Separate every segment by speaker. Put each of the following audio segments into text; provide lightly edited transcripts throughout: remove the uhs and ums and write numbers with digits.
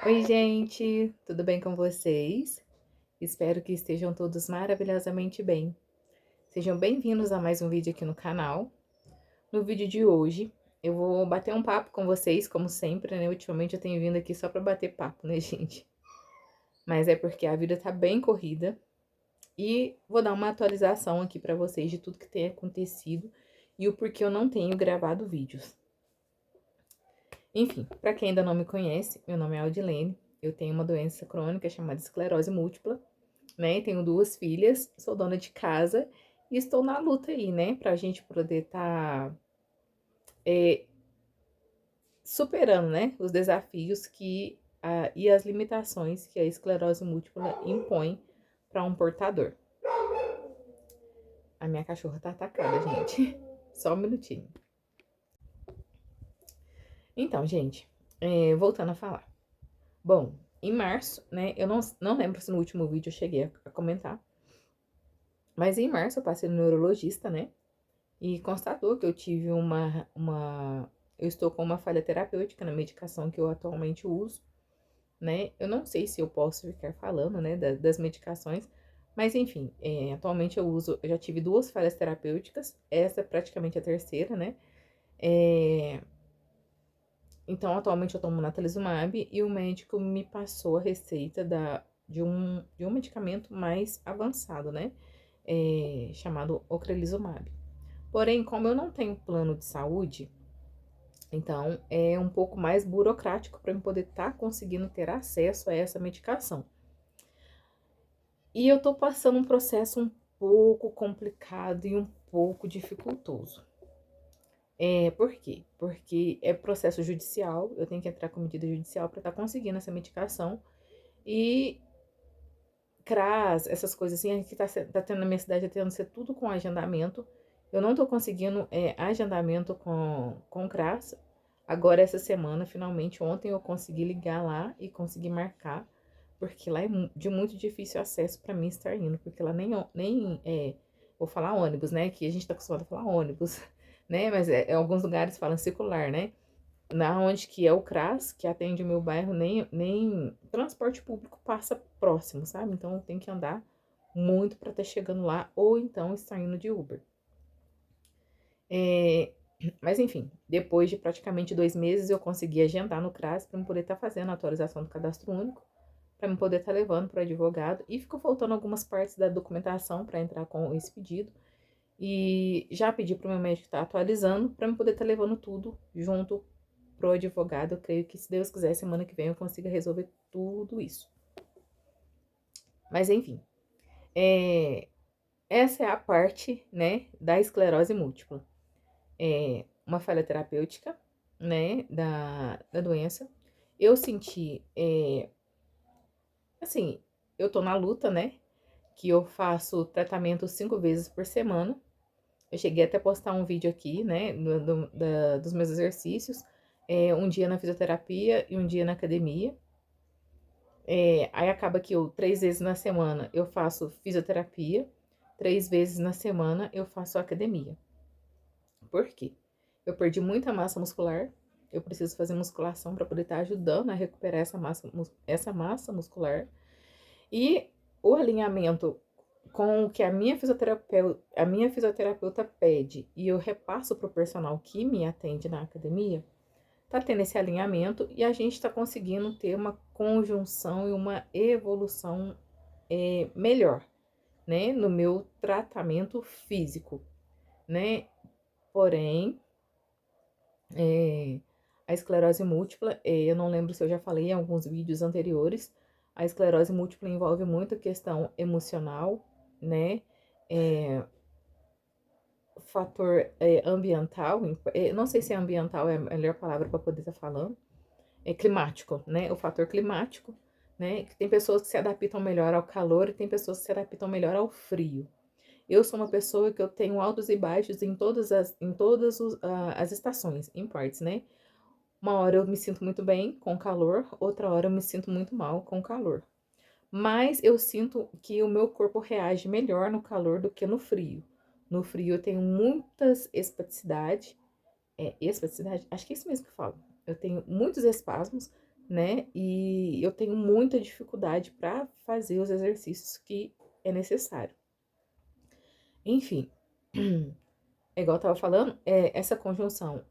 Speaker 1: Oi, gente, tudo bem com vocês? Espero que estejam todos maravilhosamente bem. Sejam bem-vindos a mais um vídeo aqui no canal. No vídeo de hoje, eu vou bater um papo com vocês, como sempre, né? Ultimamente eu tenho vindo aqui só para bater papo, né, gente? Mas é porque a vida tá bem corrida e vou dar uma atualização aqui para vocês de tudo que tem acontecido e o porquê eu não tenho gravado vídeos. Enfim, para quem ainda não me conhece, meu nome é Audilene, eu tenho uma doença crônica chamada esclerose múltipla, né? Tenho duas filhas, sou dona de casa e estou na luta aí, né? Pra gente poder estar superando, né? Os desafios e as limitações que a esclerose múltipla impõe para um portador. A minha cachorra tá atacada, gente. Só um minutinho. Então, gente, voltando a falar. Bom, em março, né? Eu não lembro se no último vídeo eu cheguei a comentar. Mas em março eu passei no neurologista, né? E constatou que eu tive eu estou com uma falha terapêutica na medicação que eu atualmente uso, né? Eu não sei se eu posso ficar falando, né, das medicações, mas enfim, atualmente eu já tive duas falhas terapêuticas, essa é praticamente a terceira, né? É, então, atualmente eu tomo natalizumab e o médico me passou a receita de um medicamento mais avançado, né? Chamado ocrelizumab. Porém, como eu não tenho plano de saúde, então é um pouco mais burocrático para eu poder estar conseguindo ter acesso a essa medicação. E eu tô passando um processo um pouco complicado e um pouco dificultoso. Por quê? Porque é processo judicial, eu tenho que entrar com medida judicial para estar conseguindo essa medicação. E CRAS, essas coisas assim, que tá tendo na minha cidade, tá tendo ser tudo com agendamento. Eu não tô conseguindo agendamento com CRAS. Agora, essa semana, finalmente, ontem eu consegui ligar lá e consegui marcar, porque lá é de muito difícil acesso para mim estar indo, porque lá vou falar ônibus, né? Que a gente tá acostumado a falar ônibus, né? Mas em alguns lugares falam circular, né? Na onde que é o CRAS, que atende o meu bairro, nem transporte público passa próximo, sabe? Então eu tenho que andar muito para estar chegando lá, ou então estar indo de Uber. É, mas enfim, depois de praticamente 2 meses eu consegui agendar no CRAS para eu poder estar fazendo a atualização do cadastro único, para eu poder estar levando para o advogado, e ficou faltando algumas partes da documentação para entrar com esse pedido. E já pedi para o meu médico estar atualizando para eu poder estar levando tudo junto pro advogado. Eu creio que, se Deus quiser, semana que vem eu consiga resolver tudo isso. Mas enfim, essa é a parte, né, da esclerose múltipla. Uma falha terapêutica, né, da doença. Eu senti, assim, eu tô na luta, né, que eu faço tratamento 5 vezes por semana. Eu cheguei até a postar um vídeo aqui, né, dos meus exercícios. Um dia na fisioterapia e um dia na academia. Aí acaba que 3 vezes na semana eu faço fisioterapia, 3 vezes na semana eu faço academia. Por quê? Eu perdi muita massa muscular, eu preciso fazer musculação para poder estar ajudando a recuperar essa massa muscular. E o alinhamento com o que a minha fisioterapeuta pede e eu repasso para o personal que me atende na academia, tá tendo esse alinhamento e a gente tá conseguindo ter uma conjunção e uma evolução melhor, né, no meu tratamento físico, né? Porém, a esclerose múltipla, eu não lembro se eu já falei em alguns vídeos anteriores, a esclerose múltipla envolve muito a questão emocional, né? Fator ambiental, não sei se ambiental é a melhor palavra para poder estar falando, climático, né? O fator climático, né? Que tem pessoas que se adaptam melhor ao calor e tem pessoas que se adaptam melhor ao frio. Eu sou uma pessoa que eu tenho altos e baixos em todas as estações, em partes, né? Uma hora eu me sinto muito bem com calor, outra hora eu me sinto muito mal com calor. Mas eu sinto que o meu corpo reage melhor no calor do que no frio. No frio eu tenho muitas espaticidade, espaticidade? Acho que é isso mesmo que eu falo. Eu tenho muitos espasmos, né? E eu tenho muita dificuldade para fazer os exercícios que é necessário. Enfim, é igual eu tava falando, essa conjunção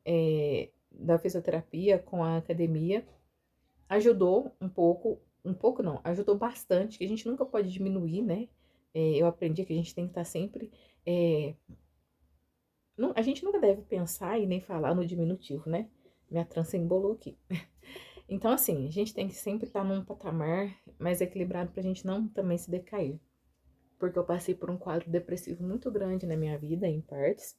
Speaker 1: da fisioterapia com a academia ajudou um pouco não, ajudou bastante, que a gente nunca pode diminuir, né? Eu aprendi que a gente tem que estar sempre. A gente nunca deve pensar e nem falar no diminutivo, né? Minha trança embolou aqui. Então, assim, a gente tem que sempre estar num patamar mais equilibrado pra gente não também se decair. Porque eu passei por um quadro depressivo muito grande na minha vida, em partes.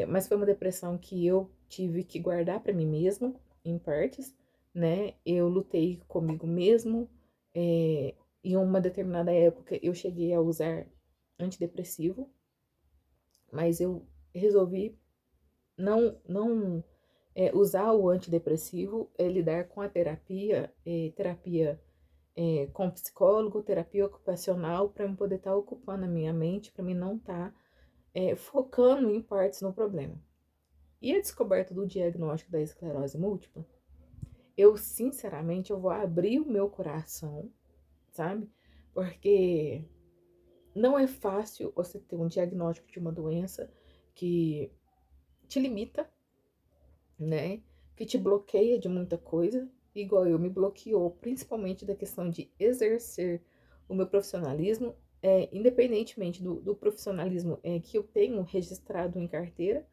Speaker 1: Mas foi uma depressão que eu tive que guardar pra mim mesmo, em partes, né? Eu lutei comigo mesmo. Em uma determinada época, eu cheguei a usar antidepressivo, mas eu resolvi não usar o antidepressivo, lidar com a terapia, terapia com psicólogo, terapia ocupacional, para eu poder estar ocupando a minha mente, para mim não estar focando em partes no problema. E a descoberta do diagnóstico da esclerose múltipla, eu sinceramente eu vou abrir o meu coração, sabe? Porque não é fácil você ter um diagnóstico de uma doença que te limita, né? Que te bloqueia de muita coisa, igual eu me bloqueou, principalmente da questão de exercer o meu profissionalismo, independentemente do profissionalismo que eu tenho registrado em carteira,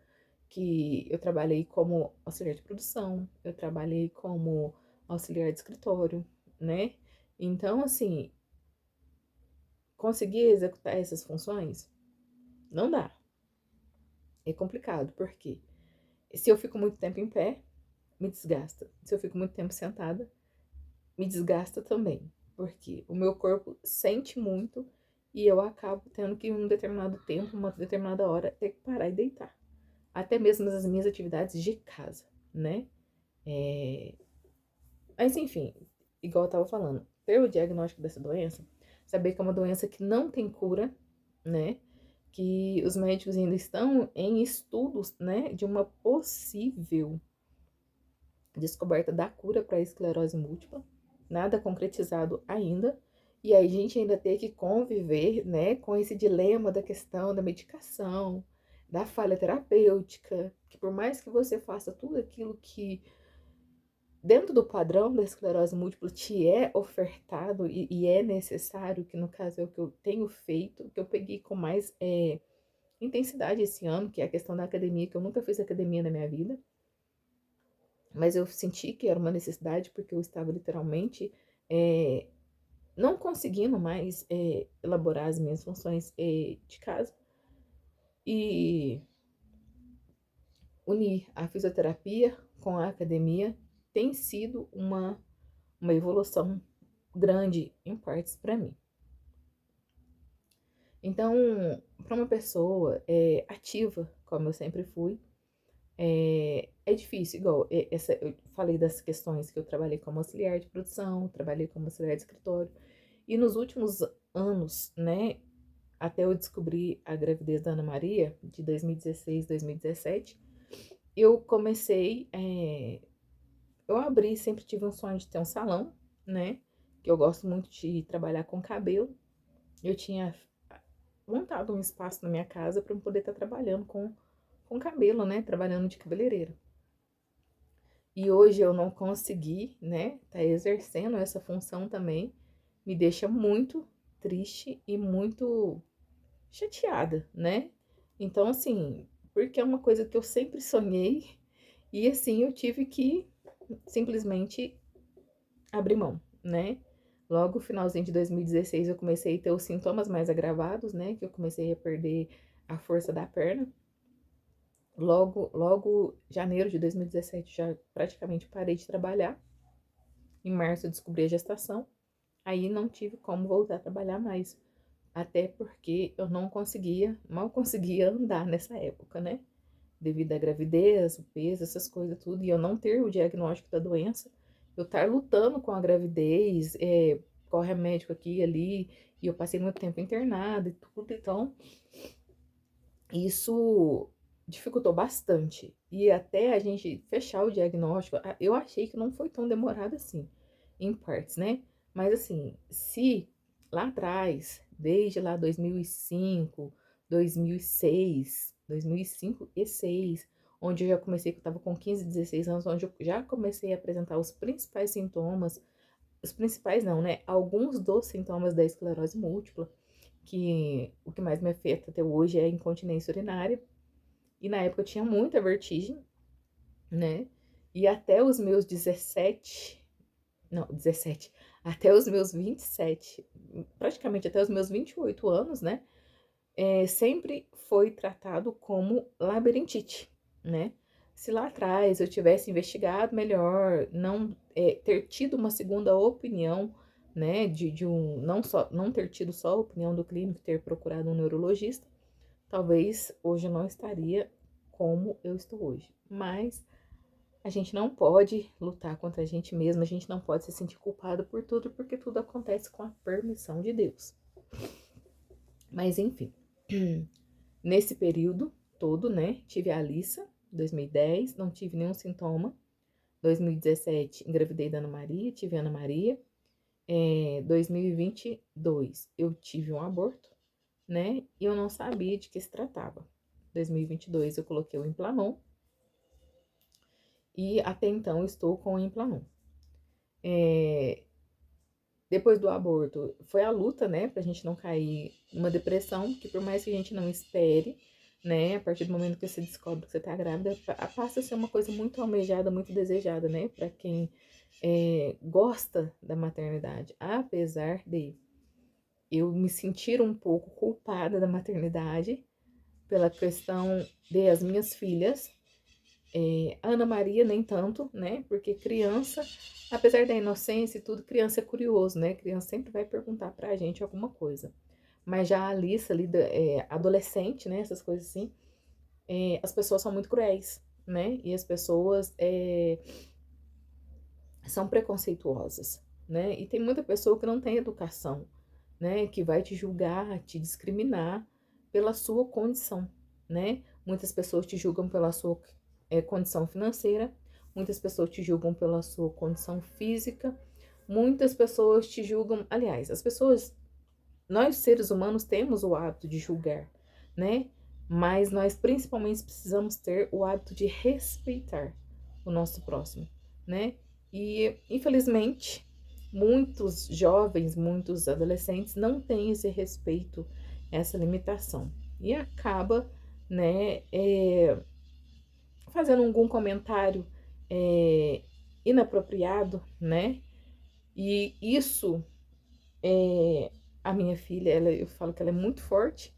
Speaker 1: que eu trabalhei como auxiliar de produção, eu trabalhei como auxiliar de escritório, né? Então, assim, conseguir executar essas funções não dá. É complicado, porque se eu fico muito tempo em pé, me desgasta. Se eu fico muito tempo sentada, me desgasta também, porque o meu corpo sente muito e eu acabo tendo que, em um determinado tempo, uma determinada hora, ter que parar e deitar. Até mesmo as minhas atividades de casa, né? Mas, enfim, igual eu tava falando, ter o diagnóstico dessa doença, saber que é uma doença que não tem cura, né? Que os médicos ainda estão em estudos, né, de uma possível descoberta da cura para a esclerose múltipla, nada concretizado ainda, e aí a gente ainda tem que conviver, né, com esse dilema da questão da medicação, da falha terapêutica, que por mais que você faça tudo aquilo que dentro do padrão da esclerose múltipla te é ofertado e é necessário, que no caso é o que eu tenho feito, que eu peguei com mais intensidade esse ano, que é a questão da academia, que eu nunca fiz academia na minha vida, mas eu senti que era uma necessidade porque eu estava literalmente não conseguindo mais elaborar as minhas funções de casa e unir a fisioterapia com a academia tem sido uma evolução grande em partes para mim. Então, para uma pessoa ativa, como eu sempre fui, é difícil, igual eu falei das questões que eu trabalhei como auxiliar de produção, trabalhei como auxiliar de escritório, e nos últimos anos, né, até eu descobrir a gravidez da Ana Maria, de 2016, 2017, eu comecei, eu abri, sempre tive um sonho de ter um salão, né, que eu gosto muito de trabalhar com cabelo, eu tinha montado um espaço na minha casa para eu poder estar trabalhando com cabelo, né, trabalhando de cabeleireira. E hoje eu não consegui, né, tá exercendo essa função também, me deixa muito triste e muito chateada, né? Então, assim, porque é uma coisa que eu sempre sonhei e assim eu tive que simplesmente abrir mão, né? Logo, no finalzinho de 2016, eu comecei a ter os sintomas mais agravados, né? Que eu comecei a perder a força da perna. Logo, janeiro de 2017, já praticamente parei de trabalhar. Em março, eu descobri a gestação. Aí não tive como voltar a trabalhar mais. Até porque eu não conseguia, mal conseguia andar nessa época, né? Devido à gravidez, o peso, essas coisas tudo. E eu não ter o diagnóstico da doença. Eu estar lutando com a gravidez, corre médico aqui e ali. E eu passei muito tempo internada e tudo. Então, isso dificultou bastante. E até a gente fechar o diagnóstico, eu achei que não foi tão demorado assim, em partes, né? Mas assim, se lá atrás, desde lá 2005, 2006, 2005 e 2006, onde eu já comecei, que eu estava com 15, 16 anos, onde eu já comecei a apresentar os principais sintomas, os principais não, né? Alguns dos sintomas da esclerose múltipla, que o que mais me afeta até hoje é a incontinência urinária. E na época eu tinha muita vertigem, né? E até os meus 17, não, 17, até os meus 27, praticamente até os meus 28 anos, né? Sempre foi tratado como labirintite, né? Se lá atrás eu tivesse investigado melhor, não ter tido uma segunda opinião, né? De um, não ter tido só a opinião do clínico, ter procurado um neurologista, talvez hoje eu não estaria como eu estou hoje. Mas a gente não pode lutar contra a gente mesmo, a gente não pode se sentir culpado por tudo, porque tudo acontece com a permissão de Deus. Mas enfim, nesse período todo, né, tive a Alissa, 2010, não tive nenhum sintoma. 2017, engravidei da Ana Maria, tive a Ana Maria. 2022, eu tive um aborto, né, e eu não sabia de que se tratava. 2022, eu coloquei o Implanon, e até então estou com o Implanon. Depois do aborto, foi a luta, né, pra gente não cair numa depressão, que por mais que a gente não espere, né, a partir do momento que você descobre que você tá grávida, passa a ser uma coisa muito almejada, muito desejada, né, pra quem gosta da maternidade. Apesar de eu me sentir um pouco culpada da maternidade, pela questão de as minhas filhas, a Ana Maria nem tanto, né? Porque criança, apesar da inocência e tudo, criança é curioso, né? Criança sempre vai perguntar pra gente alguma coisa. Mas já a Alissa ali, adolescente, né? Essas coisas assim, as pessoas são muito cruéis, né? E as pessoas são preconceituosas, né? E tem muita pessoa que não tem educação, né? Que vai te julgar, te discriminar pela sua condição, né? Muitas pessoas te julgam pela sua condição financeira, muitas pessoas te julgam pela sua condição física, muitas pessoas te julgam. Aliás, as pessoas, nós seres humanos temos o hábito de julgar, né? Mas nós principalmente precisamos ter o hábito de respeitar o nosso próximo, né? E infelizmente, muitos jovens, muitos adolescentes não têm esse respeito, essa limitação. E acaba, né, fazendo algum comentário é, inapropriado, né? E isso, a minha filha, eu falo que ela é muito forte,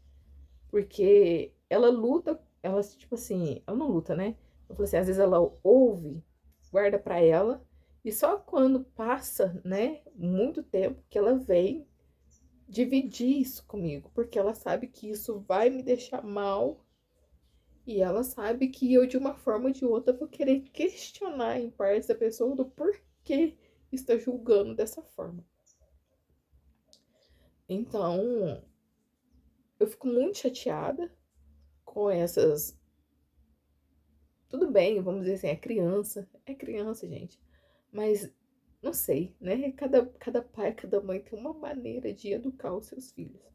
Speaker 1: porque ela luta, ela, tipo assim, ela não luta, né? Eu falo assim, às vezes ela ouve, guarda pra ela, e só quando passa, né, muito tempo, que ela vem dividir isso comigo, porque ela sabe que isso vai me deixar mal, e ela sabe que eu, de uma forma ou de outra, vou querer questionar em parte a pessoa do porquê está julgando dessa forma. Então, eu fico muito chateada com essas. Tudo bem, vamos dizer assim, é criança, gente. Mas não sei, né? Cada pai, cada mãe tem uma maneira de educar os seus filhos.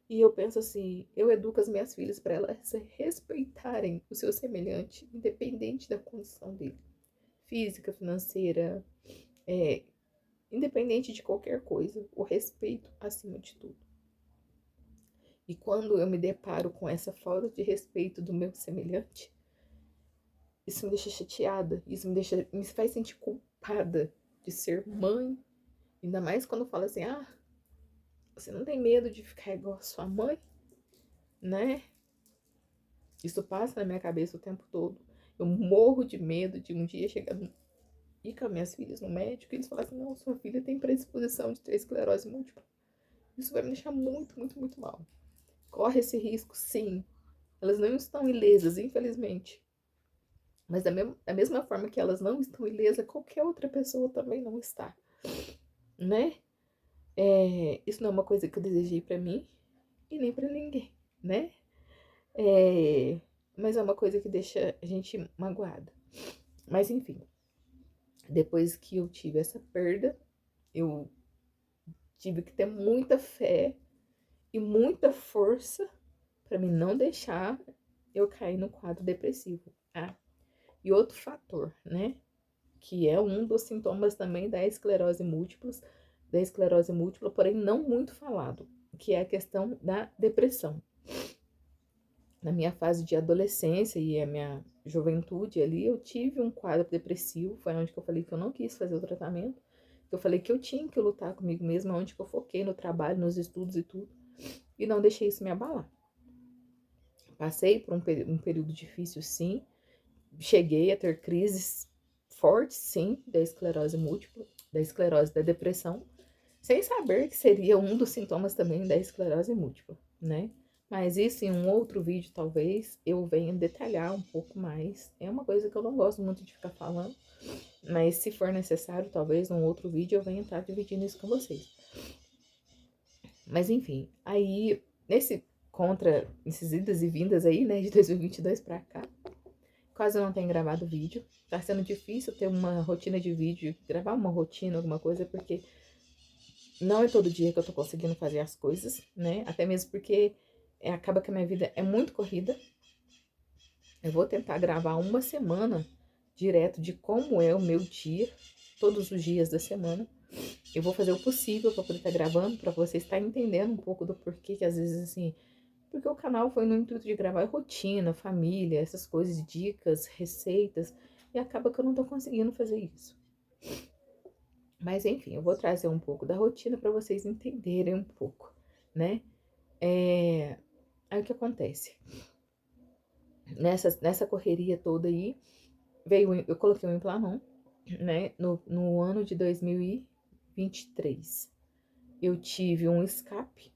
Speaker 1: E eu penso assim, eu educo as minhas filhas para elas respeitarem o seu semelhante, independente da condição dele, física, financeira, é, independente de qualquer coisa, o respeito acima de tudo. E quando eu me deparo com essa falta de respeito do meu semelhante, isso me deixa chateada, me faz sentir culpada de ser mãe, ainda mais quando fala assim, você não tem medo de ficar igual a sua mãe, né? Isso passa na minha cabeça o tempo todo. Eu morro de medo de um dia chegar ir com as minhas filhas no médico e eles falarem assim, não, sua filha tem predisposição de ter esclerose múltipla. Isso vai me deixar muito, muito, muito mal. Corre esse risco, sim. Elas não estão ilesas, infelizmente. Mas da mesma forma que elas não estão ilesas, qualquer outra pessoa também não está, né? Isso não é uma coisa que eu desejei pra mim e nem pra ninguém, né? mas é uma coisa que deixa a gente magoada. Mas enfim, depois que eu tive essa perda, eu tive que ter muita fé e muita força para mim não deixar eu cair no quadro depressivo. Ah, e outro fator, né, que é um dos sintomas também da esclerose múltipla, porém não muito falado, que é a questão da depressão. Na minha fase de adolescência e a minha juventude ali, eu tive um quadro depressivo, foi onde que eu falei que eu não quis fazer o tratamento, que eu falei que eu tinha que lutar comigo mesma, onde que eu foquei no trabalho, nos estudos e tudo, e não deixei isso me abalar. Passei por um período difícil, sim, cheguei a ter crises fortes, sim, da esclerose múltipla, da esclerose da depressão, sem saber que seria um dos sintomas também da esclerose múltipla, né? Mas isso em um outro vídeo, talvez, eu venha detalhar um pouco mais. É uma coisa que eu não gosto muito de ficar falando, mas se for necessário, talvez num outro vídeo eu venha estar dividindo isso com vocês. Mas enfim, aí, esses idas e vindas aí, né, de 2022 pra cá, quase não tenho gravado vídeo. Tá sendo difícil ter uma rotina de vídeo, gravar uma rotina, alguma coisa, porque não é todo dia que eu tô conseguindo fazer as coisas, né? Até mesmo porque acaba que a minha vida é muito corrida. Eu vou tentar gravar uma semana direto de como é o meu dia, todos os dias da semana. Eu vou fazer o possível para poder estar gravando, para você estar entendendo um pouco do porquê que às vezes assim, porque o canal foi no intuito de gravar rotina, família, essas coisas, dicas, receitas, e acaba que eu não tô conseguindo fazer isso. Mas enfim, eu vou trazer um pouco da rotina para vocês entenderem um pouco, né? Aí o que acontece? Nessa correria toda aí, eu coloquei o Implanon, né? No ano de 2023. Eu tive um escape,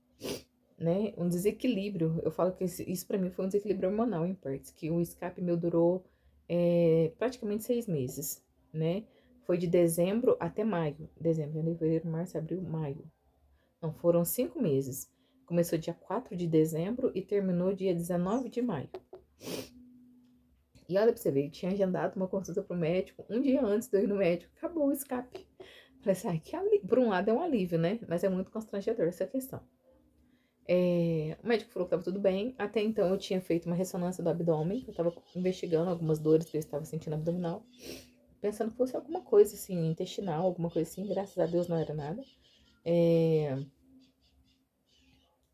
Speaker 1: né? Um desequilíbrio. Eu falo que isso para mim foi um desequilíbrio hormonal em partes, que o escape meu durou praticamente 6 meses, né? Foi de dezembro até maio. Dezembro, janeiro, fevereiro, março, abril, maio. Não, foram 5 meses. Começou dia 4 de dezembro e terminou dia 19 de maio. E olha pra você ver, eu tinha agendado uma consulta pro médico um dia antes de eu ir no médico. Acabou o escape. Falei assim, por um lado é um alívio, né? Mas é muito constrangedor essa questão. O médico falou que tava tudo bem. Até então eu tinha feito uma ressonância do abdômen. Eu tava investigando algumas dores que eu estava sentindo abdominal. Pensando que fosse alguma coisa assim, intestinal, alguma coisa assim. Graças a Deus não era nada.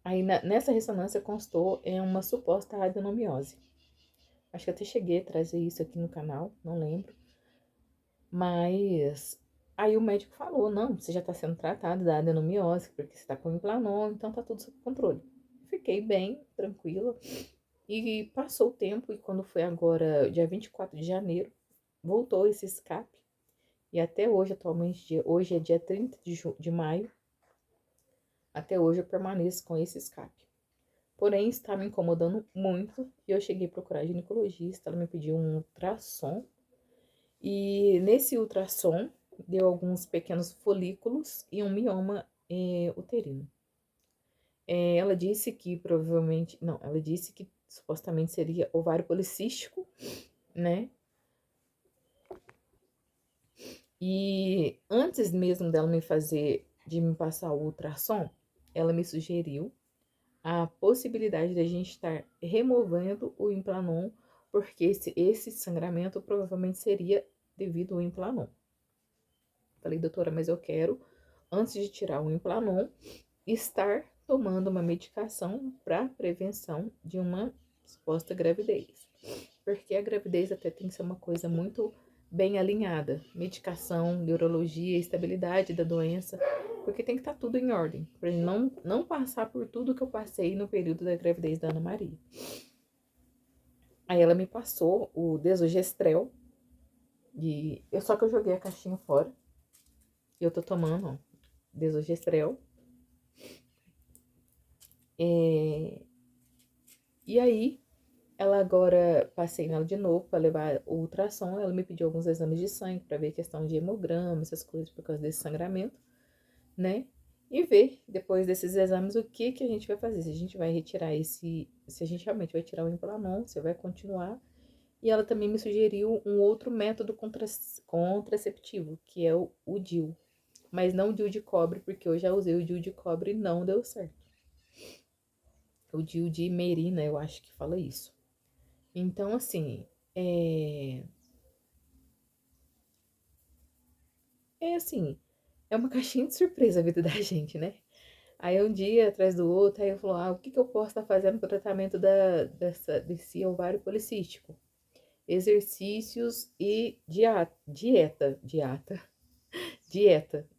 Speaker 1: Aí nessa ressonância constou uma suposta adenomiose. Acho que até cheguei a trazer isso aqui no canal, não lembro. Mas aí o médico falou, não, você já tá sendo tratado da adenomiose, porque você tá com implanon, então tá tudo sob controle. Fiquei bem, tranquila. E passou o tempo, e quando foi agora, dia 24 de janeiro, voltou esse escape. E até hoje, atualmente, hoje é dia 30 de maio, até hoje eu permaneço com esse escape. Porém, está me incomodando muito e eu cheguei a procurar a ginecologista, ela me pediu um ultrassom. E nesse ultrassom deu alguns pequenos folículos e um mioma uterino. Ela disse que provavelmente, não, ela disse que supostamente seria ovário policístico, né? E antes mesmo dela de me passar o ultrassom, ela me sugeriu a possibilidade de a gente estar removendo o implanon, porque esse sangramento provavelmente seria devido ao implanon. Falei, doutora, mas eu quero, antes de tirar o implanon, estar tomando uma medicação para prevenção de uma suposta gravidez. Porque a gravidez até tem que ser uma coisa muito bem alinhada. Medicação, neurologia, estabilidade da doença, porque tem que estar tudo em ordem, para não passar por tudo que eu passei no período da gravidez da Ana Maria. Aí ela me passou o Desogestrel, só que eu joguei a caixinha fora, e eu tô tomando, ó, Desogestrel. E aí, ela agora, passei nela de novo para levar o ultrassom, ela me pediu alguns exames de sangue para ver questão de hemograma, essas coisas por causa desse sangramento, né? e ver, depois desses exames, o que que a gente vai fazer. Se a gente vai retirar se a gente realmente vai tirar o Implanon, se vai continuar. E ela também me sugeriu um outro método contraceptivo, que é o DIU. Mas não o DIU de cobre, porque eu já usei o DIU de cobre e não deu certo. O DIU de Merina, eu acho que fala isso. Então, assim, é assim, é uma caixinha de surpresa a vida da gente, né? Aí um dia atrás do outro, aí eu falo, o que que eu posso estar fazendo para o tratamento desse ovário policístico? Exercícios e dieta,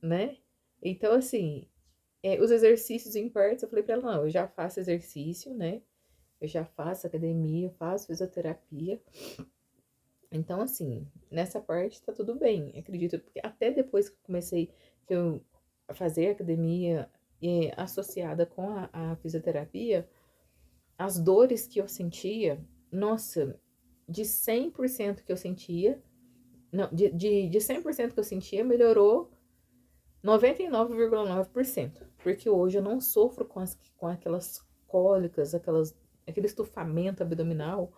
Speaker 1: né? Então, assim, os exercícios em partes, eu falei pra ela, não, eu já faço exercício, né? Eu já faço academia, eu faço fisioterapia. Então, assim, nessa parte tá tudo bem, acredito. Porque até depois que eu comecei a fazer academia associada com a fisioterapia, as dores que eu sentia, nossa, de 100% que eu sentia, não, de 100% que eu sentia, melhorou 99,9%. Porque hoje eu não sofro com aquelas cólicas, aquele estufamento abdominal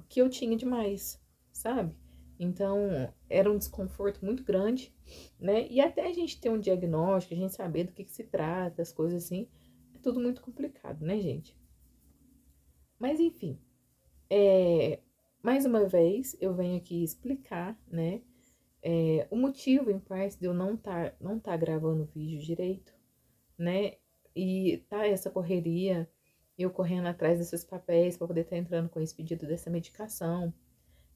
Speaker 1: que eu tinha demais, sabe? Então, era um desconforto muito grande, né? E até a gente ter um diagnóstico, a gente saber do que se trata, as coisas assim, é tudo muito complicado, né, gente? Mas, enfim, mais uma vez eu venho aqui explicar, né? O motivo, em parte, de eu não tá gravando o vídeo direito, né? E tá essa correria, eu correndo atrás desses papéis para poder estar entrando com esse pedido dessa medicação,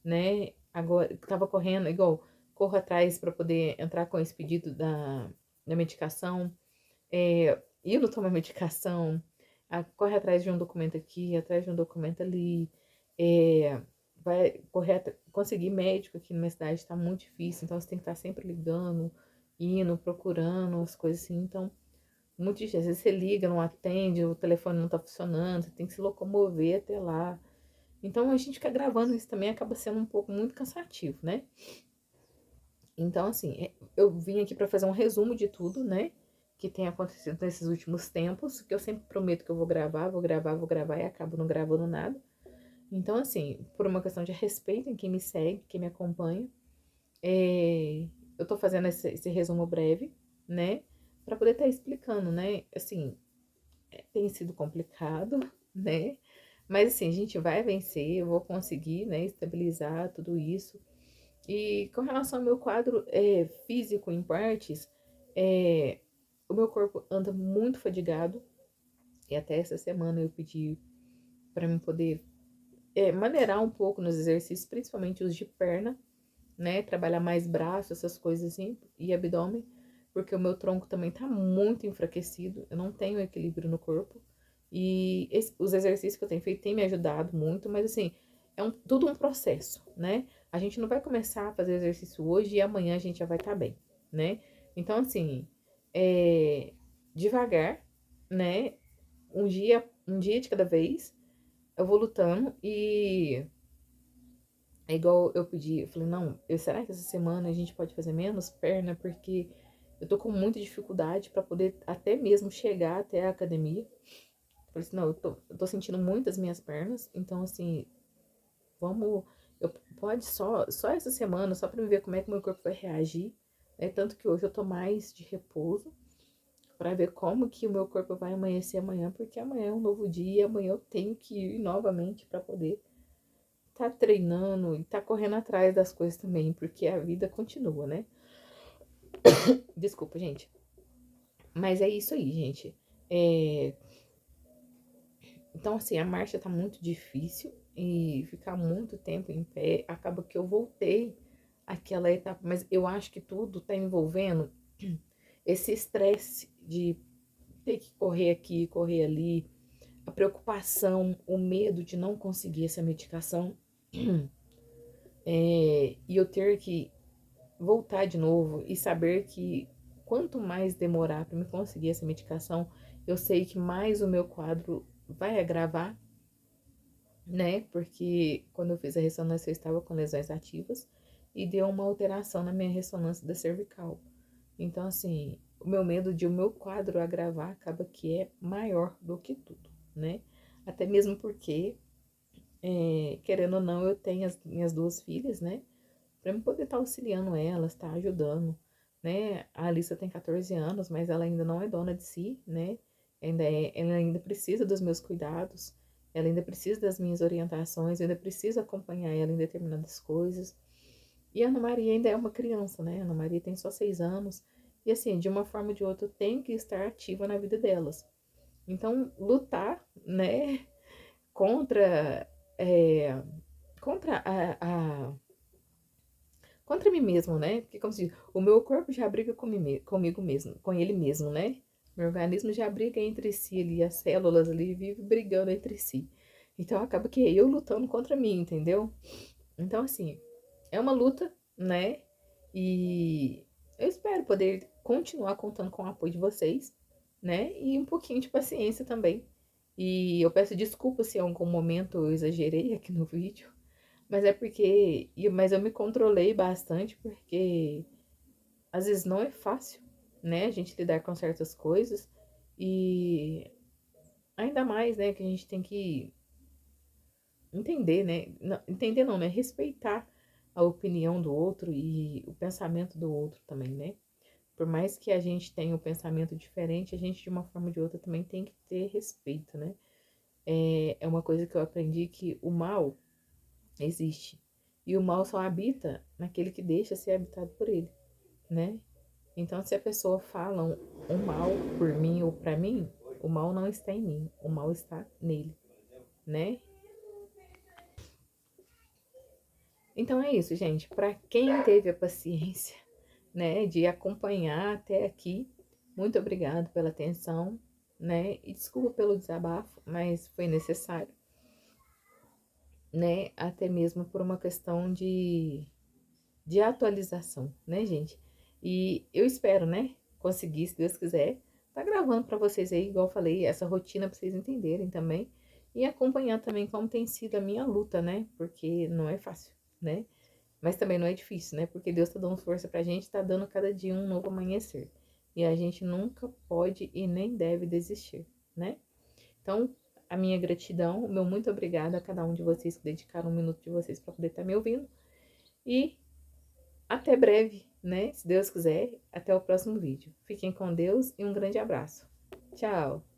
Speaker 1: né? Agora, tava correndo, igual, corro atrás para poder entrar com esse pedido da medicação, indo tomar medicação, corre atrás de um documento aqui, atrás de um documento ali, vai correr, conseguir médico aqui na minha cidade está muito difícil, então você tem que estar sempre ligando, indo, procurando as coisas assim, então, muito difícil. Às vezes você liga, não atende, o telefone não tá funcionando, você tem que se locomover até lá. Então, a gente ficar gravando isso também acaba sendo um pouco muito cansativo, né? Então, assim, eu vim aqui para fazer um resumo de tudo, né? Que tem acontecido nesses últimos tempos, que eu sempre prometo que eu vou gravar, vou gravar, vou gravar e acabo não gravando nada. Então, assim, por uma questão de respeito em quem me segue, quem me acompanha, eu tô fazendo esse resumo breve, né? Para poder estar explicando, né? Assim, tem sido complicado, né? Mas, assim, a gente vai vencer, eu vou conseguir, né? Estabilizar tudo isso. E com relação ao meu quadro físico em partes, o meu corpo anda muito fadigado. E até essa semana eu pedi para mim poder maneirar um pouco nos exercícios, principalmente os de perna, né? Trabalhar mais braço, essas coisas assim, e abdômen, porque o meu tronco também tá muito enfraquecido, eu não tenho equilíbrio no corpo. E os exercícios que eu tenho feito têm me ajudado muito, mas assim, tudo um processo, né? A gente não vai começar a fazer exercício hoje e amanhã a gente já vai estar bem, né? Então, assim, devagar, né? Um dia de cada vez, eu vou lutando e é igual eu pedi, eu falei, não, será que essa semana a gente pode fazer menos perna? Porque eu tô com muita dificuldade para poder até mesmo chegar até a academia. Eu falei assim, não, eu tô sentindo muito as minhas pernas, então assim, vamos, pode só essa semana, só pra me ver como é que o meu corpo vai reagir, né? Tanto que hoje eu tô mais de repouso, pra ver como que o meu corpo vai amanhecer amanhã, porque amanhã é um novo dia, e amanhã eu tenho que ir novamente pra poder tá treinando e tá correndo atrás das coisas também, porque a vida continua, né? Desculpa, gente. Mas é isso aí, gente. Então, assim, a marcha tá muito difícil e ficar muito tempo em pé acaba que eu voltei àquela etapa, mas eu acho que tudo tá envolvendo esse estresse de ter que correr aqui, correr ali, a preocupação, o medo de não conseguir essa medicação, e eu ter que voltar de novo e saber que quanto mais demorar para me conseguir essa medicação, eu sei que mais o meu quadro vai agravar, né? Porque quando eu fiz a ressonância eu estava com lesões ativas e deu uma alteração na minha ressonância da cervical. Então, assim, o meu medo de o meu quadro agravar acaba que é maior do que tudo, né? Até mesmo porque, querendo ou não, eu tenho as minhas duas filhas, né? Pra eu poder estar auxiliando elas, estar ajudando, né? A Alissa tem 14 anos, mas ela ainda não é dona de si, né? Ela ainda precisa dos meus cuidados, ela ainda precisa das minhas orientações, eu ainda preciso acompanhar ela em determinadas coisas. E a Ana Maria ainda é uma criança, né? A Ana Maria tem só 6 anos. E assim, de uma forma ou de outra, eu tenho que estar ativa na vida delas. Então, lutar, né, contra, é, contra contra mim mesmo, né? Porque, como se diz, o meu corpo já briga comigo mesmo, com ele mesmo, né? Meu organismo já briga entre si ali, as células ali vivem brigando entre si. Então, acaba que é eu lutando contra mim, entendeu? Então, assim, é uma luta, né? E eu espero poder continuar contando com o apoio de vocês, né? E um pouquinho de paciência também. E eu peço desculpa se em algum momento eu exagerei aqui no vídeo, mas é porque. Mas eu me controlei bastante, porque às vezes não é fácil, né? A gente lidar com certas coisas. E ainda mais, né? Que a gente tem que entender, né? Não, entender não, né? Respeitar a opinião do outro e o pensamento do outro também, né? Por mais que a gente tenha um pensamento diferente, a gente de uma forma ou de outra também tem que ter respeito, né? É uma coisa que eu aprendi que o mal existe. E o mal só habita naquele que deixa ser habitado por ele, né? Então, se a pessoa fala um mal por mim ou pra mim, o mal não está em mim, o mal está nele, né? Então é isso, gente. Para quem teve a paciência, né, de acompanhar até aqui, muito obrigado pela atenção, né? E desculpa pelo desabafo, mas foi necessário, né? Até mesmo por uma questão de atualização, né, gente? E eu espero, né, conseguir, se Deus quiser, tá gravando para vocês aí, igual eu falei, essa rotina para vocês entenderem também e acompanhar também como tem sido a minha luta, né? Porque não é fácil, né? Mas também não é difícil, né? Porque Deus tá dando força pra gente, tá dando cada dia um novo amanhecer. E a gente nunca pode e nem deve desistir, né? Então, a minha gratidão, o meu muito obrigado a cada um de vocês que dedicaram um minuto de vocês para poder estar me ouvindo. E até breve, né? Se Deus quiser, até o próximo vídeo. Fiquem com Deus e um grande abraço. Tchau!